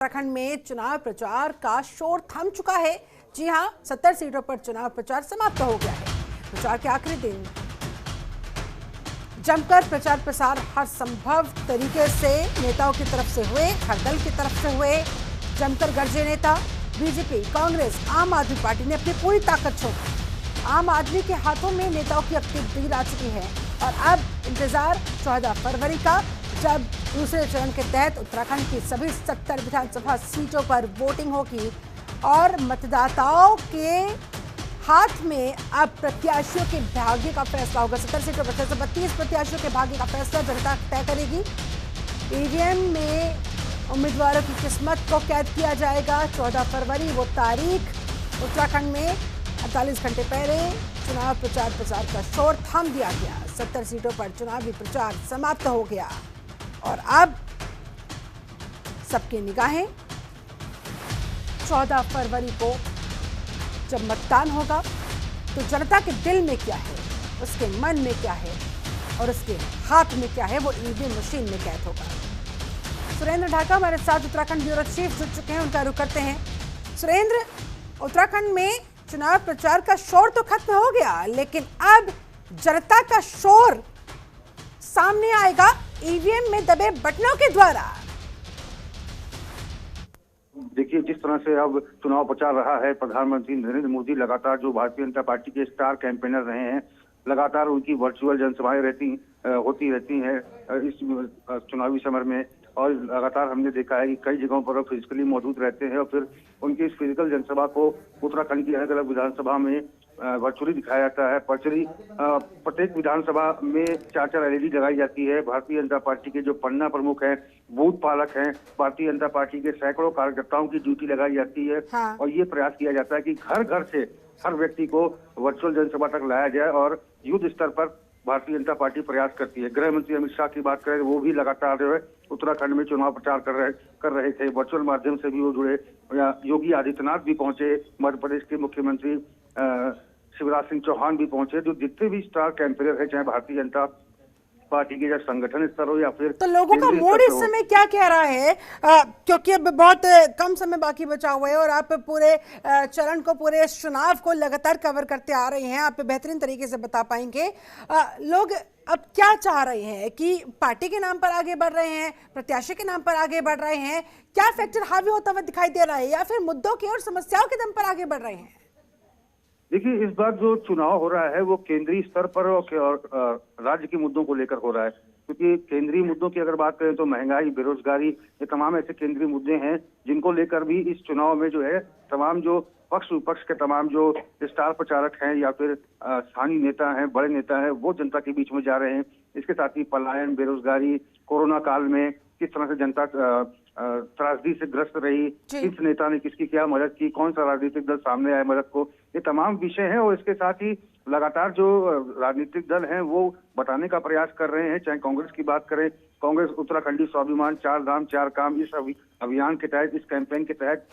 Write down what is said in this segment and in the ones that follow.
उत्तराखंड में चुनाव प्रचार का शोर थम चुका है। जी हां, 70 सीटों पर चुनाव प्रचार समाप्त हो गया है। प्रचार के आखिरी दिन जमकर प्रचार प्रसार हर संभव तरीके से नेताओं की तरफ से हुए, हर दल की तरफ से हुए। जमकर गरजे नेता। बीजेपी, कांग्रेस, आम आदमी पार्टी ने अपनी पूरी ताकत झोंकी। आम आदमी के हाथों में नेताओं की अपनी तीर आ चुकी है और अब इंतजार 14 फरवरी का, जब दूसरे चरण के तहत उत्तराखंड की सभी 70 विधानसभा सीटों पर वोटिंग होगी और मतदाताओं के हाथ में अब प्रत्याशियों के भाग्य का फैसला होगा। 70 सीटों पर 632 प्रत्याशियों के भाग्य का फैसला जनता तय करेगी। ईवीएम में उम्मीदवारों की किस्मत को कैद किया जाएगा। 14 फरवरी वो तारीख। उत्तराखंड में 48 घंटे पहले चुनाव प्रचार का शोर थाम दिया गया। 70 सीटों पर चुनावी प्रचार समाप्त हो गया और अब सबकी निगाहें 14 फरवरी को जब मतदान होगा तो जनता के दिल में क्या है, उसके मन में क्या है और उसके हाथ में क्या है, वो ईवीएम मशीन में कैद होगा। सुरेंद्र ढाका हमारे साथ उत्तराखंड ब्यूरो चीफ जुड़ चुके हैं, उनका रुख करते हैं। सुरेंद्र, उत्तराखंड में चुनाव प्रचार का शोर तो खत्म हो गया, लेकिन अब जनता का शोर सामने आएगा ईवीएम में दबे बटनों के द्वारा। देखिए, जिस तरह से अब चुनाव प्रचार रहा है, प्रधानमंत्री नरेंद्र मोदी लगातार जो भारतीय जनता पार्टी के स्टार कैंपेनर रहे हैं, लगातार उनकी वर्चुअल जनसभाएं होती रहती हैं इस चुनावी समर में। और लगातार हमने देखा है कि कई जगहों पर फिजिकली मौजूद रहते हैं और फिर उनकी इस फिजिकल जनसभा को उत्तराखंड की अलग अलग विधानसभा में वर्चुअली दिखाया जाता है। प्रत्येक विधानसभा में 4-4 एलईडी लगाई जाती है। भारतीय जनता पार्टी के जो पन्ना प्रमुख हैं, बूथ पालक हैं, भारतीय जनता पार्टी के सैकड़ों कार्यकर्ताओं की ड्यूटी लगाई जाती है। हाँ। और ये प्रयास किया जाता है कि घर घर से हर व्यक्ति को वर्चुअल जनसभा तक लाया जाए और युद्ध स्तर पर भारतीय जनता पार्टी प्रयास करती है। गृह मंत्री अमित शाह की बात करें, वो भी लगातार जो है उत्तराखंड में चुनाव प्रचार कर रहे थे। वर्चुअल माध्यम से भी वो जुड़े। योगी आदित्यनाथ भी पहुंचे, मध्य प्रदेश के मुख्यमंत्री शिवराज सिंह चौहान भी पहुंचे। जो जितने भी स्टार कैंपेनर है, चाहे भारतीय जनता पार्टी के जब संगठन स्तर हो या फिर तो लोगों का मूड इस समय क्या कह रहा है, क्योंकि अब बहुत कम समय बाकी बचा हुआ है और आप पूरे चरण को, पूरे चुनाव को लगातार कवर करते आ रहे हैं, आप बेहतरीन तरीके से बता पाएंगे। लोग अब क्या चाह रहे हैं कि पार्टी के नाम पर आगे बढ़ रहे हैं, प्रत्याशी के नाम पर आगे बढ़ रहे हैं, क्या फैक्टर हावी होता हुआ दिखाई दे रहा है या फिर मुद्दों की और समस्याओं के दम पर आगे बढ़ रहे हैं? देखिए, इस बार जो चुनाव हो रहा है वो केंद्रीय स्तर पर और राज्य के मुद्दों को लेकर हो रहा है। क्योंकि केंद्रीय मुद्दों की अगर बात करें तो महंगाई, बेरोजगारी, ये तमाम ऐसे केंद्रीय मुद्दे हैं जिनको लेकर भी इस चुनाव में जो है तमाम जो पक्ष विपक्ष के तमाम जो स्टार प्रचारक हैं या फिर स्थानीय नेता हैं, बड़े नेता हैं, वो जनता के बीच में जा रहे हैं। इसके साथ ही पलायन, बेरोजगारी, कोरोना काल में किस तरह से जनता त्रासदी से ग्रस्त रही, किस नेता ने किसकी क्या मदद की, कौन सा राजनीतिक दल सामने आया मदद को, ये तमाम विषय हैं। और इसके साथ ही लगातार जो राजनीतिक दल हैं वो बताने का प्रयास कर रहे हैं। चाहे कांग्रेस की बात करें, कांग्रेस उत्तराखंडी स्वाभिमान 4 धाम 4 काम इस अभियान के तहत, इस कैंपेन के तहत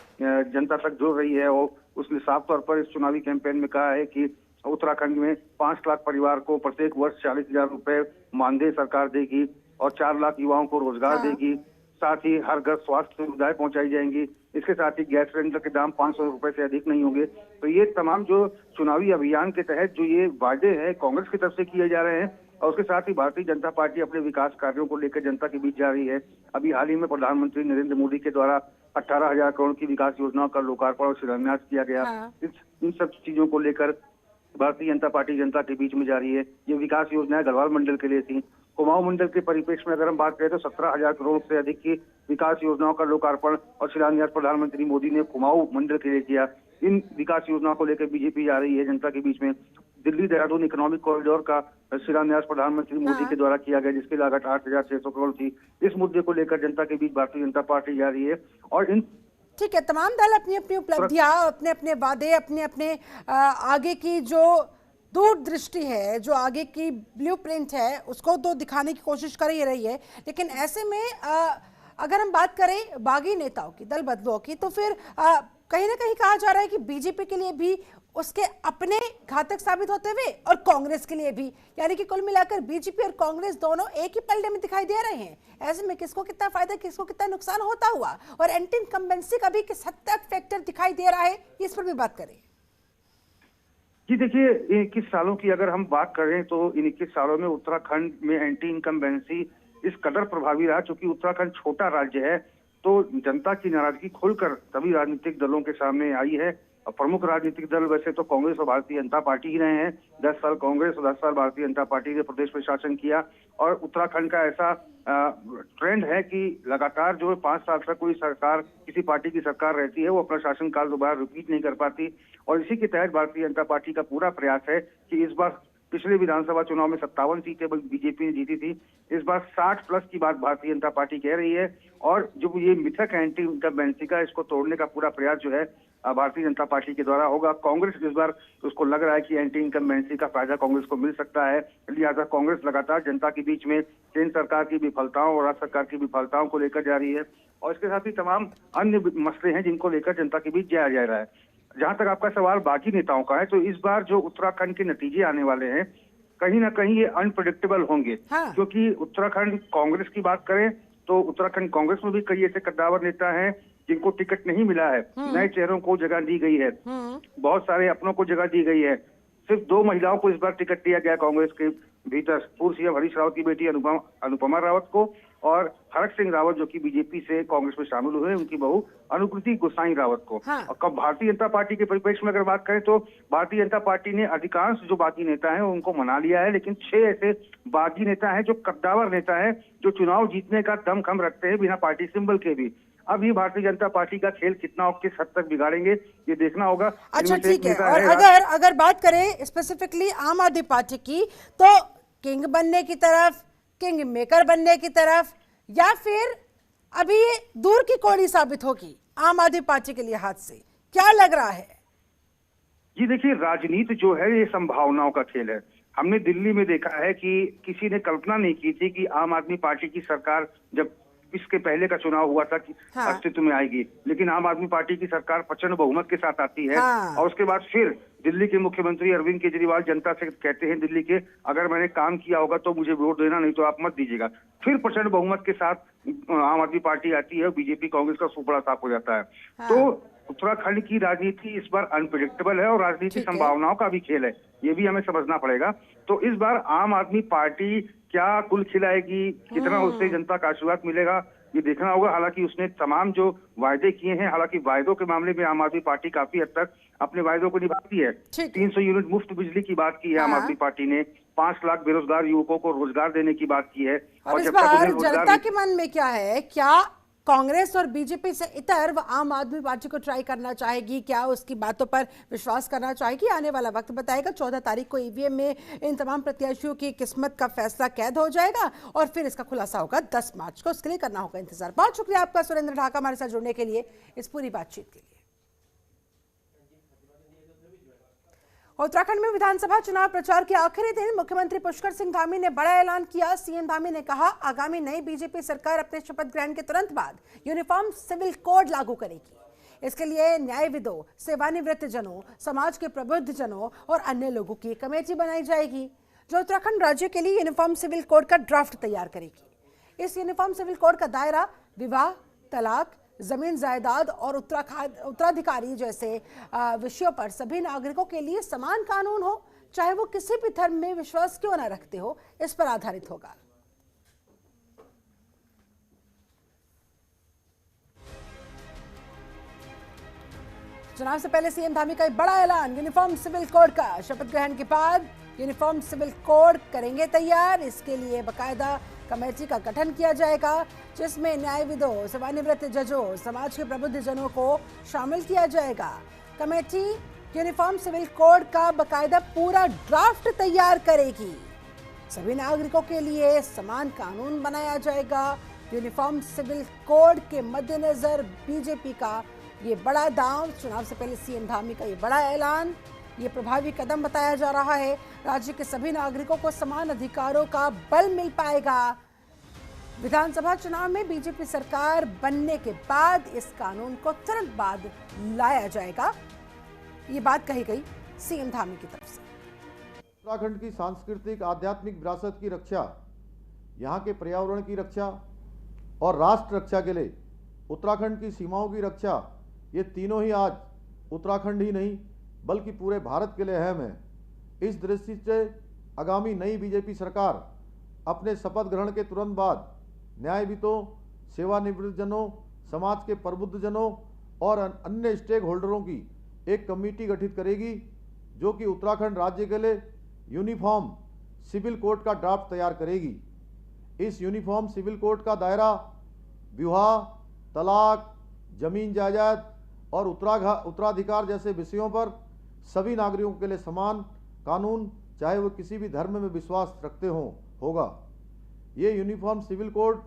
जनता तक जोड़ रही है। और उसने साफ तौर पर इस चुनावी कैंपेन में कहा है कि उत्तराखंड में 5 लाख परिवार को प्रत्येक वर्ष 40,000 रुपए मानदेय सरकार देगी और 4 लाख युवाओं को रोजगार देगी। साथ ही हर घर स्वास्थ्य सुविधाएं पहुंचाई जाएंगी। इसके साथ ही गैस सिलेंडर के दाम 500 रुपए से अधिक नहीं होंगे। तो ये तमाम जो चुनावी अभियान के तहत जो ये वादे हैं कांग्रेस की तरफ से किए जा रहे हैं और उसके साथ ही भारतीय जनता पार्टी अपने विकास कार्यों को लेकर जनता के बीच जा रही है। अभी हाल ही में प्रधानमंत्री नरेंद्र मोदी के द्वारा 18,000 करोड़ की विकास योजनाओं का लोकार्पण और शिलान्यास किया गया। इन सब चीजों को लेकर भारतीय जनता पार्टी जनता के बीच में जा रही है। ये विकास योजनाएं गढ़वाल मंडल के लिए थी। कुमाऊं मंडल के परिप्रेक्ष्य में अगर हम बात करें तो 17,000 करोड़ से अधिक की विकास योजनाओं का लोकार्पण और शिलान्यास प्रधानमंत्री मोदी ने कुमाऊं मंडल के लिए किया। इन विकास योजनाओं को लेकर बीजेपी जा रही है जनता के बीच में। दिल्ली देहरादून इकोनॉमिक कॉरिडोर का शिलान्यास प्रधानमंत्री मोदी के द्वारा किया गया, जिसकी लागत 8,600 करोड़ थी। इस मुद्दे को लेकर जनता के बीच भारतीय जनता पार्टी जा रही है। और इन ठीक है, तमाम दल अपनी अपनी उपलब्धियां, अपने अपने वादे, अपने अपने आगे की जो दूरदृष्टि है, जो आगे की ब्लूप्रिंट है, उसको तो दिखाने की कोशिश कर ही रही है। लेकिन ऐसे में अगर हम बात करें बागी नेताओं की, दल बदलुओं की, तो फिर कहीं ना कहीं कहा जा रहा है कि बीजेपी के लिए भी उसके अपने घातक साबित होते हुए और कांग्रेस के लिए भी, यानी कि कुल मिलाकर बीजेपी और कांग्रेस दोनों एक ही पलड़े में दिखाई दे रहे हैं। ऐसे में किसको कितना फायदा, किसको कितना नुकसान होता हुआ, और एंटी इनकम्बेंसी का भी किस हद तक फैक्टर दिखाई दे रहा है, इस पर भी बात करें। जी देखिए, 21 सालों की अगर हम बात करें तो इन 21 सालों में उत्तराखंड में एंटी इनकम्बेंसी इस कदर प्रभावी रहा, क्योंकि उत्तराखंड छोटा राज्य है तो जनता की नाराजगी खुलकर सभी राजनीतिक दलों के सामने आई है। और प्रमुख राजनीतिक दल वैसे तो कांग्रेस और भारतीय जनता पार्टी ही रहे हैं। 10 साल कांग्रेस और 10 साल भारतीय जनता पार्टी ने प्रदेश में शासन किया, और उत्तराखंड का ऐसा ट्रेंड है कि लगातार जो 5 साल तक कोई सरकार, किसी पार्टी की सरकार रहती है, वो अपना शासनकाल दोबारा रिपीट नहीं कर पाती। और इसी के तहत भारतीय जनता पार्टी का पूरा प्रयास है कि इस बार, पिछले विधानसभा चुनाव में 57 सीटें बीजेपी ने जीती थी, इस बार 60 प्लस की बात भारतीय जनता पार्टी कह रही है। और जो ये मिथक है एंटी इनकम्बेंसी का, इसको तोड़ने का पूरा प्रयास जो है भारतीय जनता पार्टी के द्वारा होगा। कांग्रेस इस बार उसको लग रहा है कि एंटी इनकम्बेंसी का फायदा कांग्रेस को मिल सकता है, लिहाजा कांग्रेस लगातार जनता के बीच में केंद्र सरकार की विफलताओं और राज्य सरकार की विफलताओं को लेकर जा रही है, और इसके साथ ही तमाम अन्य मसले हैं जिनको लेकर जनता के बीच जाया जा रहा है। जहां तक आपका सवाल बाकी नेताओं का है, तो इस बार जो उत्तराखंड के नतीजे आने वाले हैं, कहीं ना कहीं ये अनप्रेडिक्टेबल होंगे। हाँ। क्योंकि उत्तराखंड कांग्रेस की बात करें तो उत्तराखंड कांग्रेस में भी कई ऐसे कद्दावर नेता हैं जिनको टिकट नहीं मिला है, नए चेहरों को जगह दी गई है, बहुत सारे अपनों को जगह दी गई है। सिर्फ 2 महिलाओं को इस बार टिकट दिया गया कांग्रेस के भीतर, पूर्व सीएम हरीश रावत की बेटी अनुपमा रावत को, और हरक सिंह रावत जो कि बीजेपी से कांग्रेस में शामिल हुए, उनकी बहू अनुकृति गोसाई रावत को। हाँ। और कब भारतीय जनता पार्टी के परिप्रेक्ष्य में अगर बात करें तो भारतीय जनता पार्टी ने अधिकांश जो बागी नेता हैं उनको मना लिया है, लेकिन 6 ऐसे बागी नेता हैं जो कद्दावर नेता हैं, जो चुनाव जीतने का दमखम रखते हैं बिना पार्टी सिंबल के भी। अब ये भारतीय जनता पार्टी का खेल कितना और किस हद तक बिगाड़ेंगे ये देखना होगा। अच्छा ठीक है, और अगर बात करें स्पेसिफिकली आम आदमी पार्टी की, तो किंग बनने की तरफ, किंग मेकर बनने की तरफ, या फिर अभी ये दूर की कौड़ी साबित होगी आम आदमी पार्टी के लिए हाथ से, क्या लग रहा है? जी देखिए, राजनीति जो है ये संभावनाओं का खेल है। हमने दिल्ली में देखा है कि किसी ने कल्पना नहीं की थी कि आम आदमी पार्टी की सरकार, जब इसके पहले का चुनाव हुआ था कि हाँ। अस्तित्व में आएगी, लेकिन आम आदमी पार्टी की सरकार प्रचंड बहुमत के साथ आती है। हाँ। और उसके बाद फिर दिल्ली के मुख्यमंत्री अरविंद केजरीवाल जनता से कहते हैं दिल्ली के, अगर मैंने काम किया होगा तो मुझे वोट देना, नहीं तो आप मत दीजिएगा। फिर प्रचंड बहुमत के साथ आम आदमी पार्टी आती है, बीजेपी कांग्रेस का सुपड़ा साफ हो जाता है। हाँ। तो उत्तराखंड की राजनीति इस बार अनप्रेडिक्टेबल है और राजनीति संभावनाओं का भी खेल है, ये भी हमें समझना पड़ेगा। तो इस बार आम आदमी पार्टी क्या कुल खिलाएगी, कितना उससे जनता का आशीर्वाद मिलेगा, ये देखना होगा। हालांकि उसने तमाम जो वायदे किए हैं, हालांकि वायदों के मामले में आम आदमी पार्टी काफी हद तक अपने वायदों को निभाती है। 300 यूनिट मुफ्त बिजली की बात की है आम आदमी पार्टी ने, 5 लाख बेरोजगार युवकों को रोजगार देने की बात की है। और इस बार जनता के मन में क्या है, क्या कांग्रेस और बीजेपी से इतर वो आम आदमी पार्टी को ट्राई करना चाहेगी, क्या उसकी बातों पर विश्वास करना चाहेगी? आने वाला वक्त बताएगा। 14 तारीख को ईवीएम में इन तमाम प्रत्याशियों की किस्मत का फैसला कैद हो जाएगा और फिर इसका खुलासा होगा 10 मार्च को। उसके लिए करना होगा इंतजार। बहुत शुक्रिया आपका सुरेंद्र ढाका हमारे साथ जुड़ने के लिए, इस पूरी बातचीत के लिए। उत्तराखंड में विधानसभा चुनाव प्रचार के आखिरी दिन मुख्यमंत्री पुष्कर सिंह धामी ने बड़ा ऐलान किया। सीएम धामी ने कहा, आगामी नई बीजेपी सरकार अपने शपथ ग्रहण के तुरंत बाद यूनिफॉर्म सिविल कोड लागू करेगी। इसके लिए न्यायविदों, सेवानिवृत्त जनों, समाज के प्रबुद्ध जनों और अन्य लोगों की कमेटी बनाई जाएगी, जो उत्तराखंड राज्य के लिए यूनिफॉर्म सिविल कोड का ड्राफ्ट तैयार करेगी। इस यूनिफॉर्म सिविल कोड का दायरा विवाह, तलाक, जमीन जायदाद और उत्तराधिकारी जैसे विषयों पर सभी नागरिकों के लिए समान कानून हो, चाहे वो किसी भी धर्म में विश्वास क्यों न रखते हो, इस पर आधारित होगा। चुनाव से पहले सीएम धामी का एक बड़ा ऐलान, यूनिफॉर्म सिविल कोड का। शपथ ग्रहण के बाद यूनिफॉर्म सिविल कोड करेंगे तैयार। इसके लिए बाकायदा कमेटी का गठन किया जाएगा, जिसमें न्यायविदों, सेवानिवृत्त जजों, समाज के प्रबुद्ध जनों को शामिल किया जाएगा। कमेटी यूनिफॉर्म सिविल कोड का बाकायदा पूरा ड्राफ्ट तैयार करेगी। सभी नागरिकों के लिए समान कानून बनाया जाएगा। यूनिफॉर्म सिविल कोड के मद्देनजर बीजेपी का ये बड़ा दांव, चुनाव से पहले सीएम धामी का ये बड़ा ऐलान, ये प्रभावी कदम बताया जा रहा है। राज्य के सभी नागरिकों को समान अधिकारों का बल मिल पाएगा। विधानसभा चुनाव में बीजेपी सरकार बनने के बाद इस कानून को तुरंत बाद लाया जाएगा, ये बात कही गई। सीएम धामी की तरफ से। उत्तराखंड की सांस्कृतिक आध्यात्मिक विरासत की रक्षा, यहाँ के पर्यावरण की रक्षा और राष्ट्र रक्षा के लिए उत्तराखंड की सीमाओं की रक्षा, ये तीनों ही आज उत्तराखंड ही नहीं बल्कि पूरे भारत के लिए अहम है। इस दृष्टि से आगामी नई बीजेपी सरकार अपने शपथ ग्रहण के तुरंत बाद न्यायविदों, सेवानिवृत्त जनों, समाज के प्रबुद्ध जनों और अन्य स्टेक होल्डरों की एक कमेटी गठित करेगी, जो कि उत्तराखंड राज्य के लिए यूनिफॉर्म सिविल कोड का ड्राफ्ट तैयार करेगी। इस यूनिफॉर्म सिविल कोड का दायरा विवाह, तलाक, जमीन जायदाद और उत्तराधिकार जैसे विषयों पर सभी नागरिकों के लिए समान कानून, चाहे वो किसी भी धर्म में विश्वास रखते हों, होगा। ये यूनिफॉर्म सिविल कोड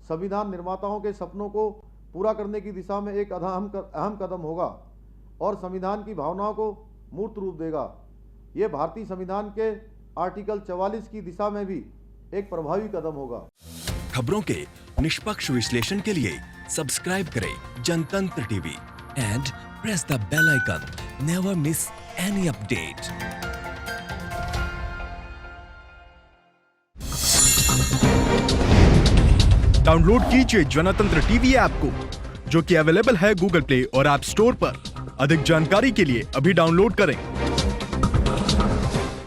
संविधान निर्माताओं के सपनों को पूरा करने की दिशा में एक अहम कदम होगा और संविधान की भावनाओं को मूर्त रूप देगा। ये भारतीय संविधान के आर्टिकल 44 की दिशा में भी एक प्रभावी कदम होगा। खबरों के निष्पक्ष विश्लेषण के लिए सब्सक्राइब करें Jantantra TV and press the bell icon. Never miss any update. Download कीजिए जनतंत्र टीवी ऐप को, जो कि अवेलेबल है गूगल प्ले और ऐप स्टोर पर। अधिक जानकारी के लिए अभी डाउनलोड करें।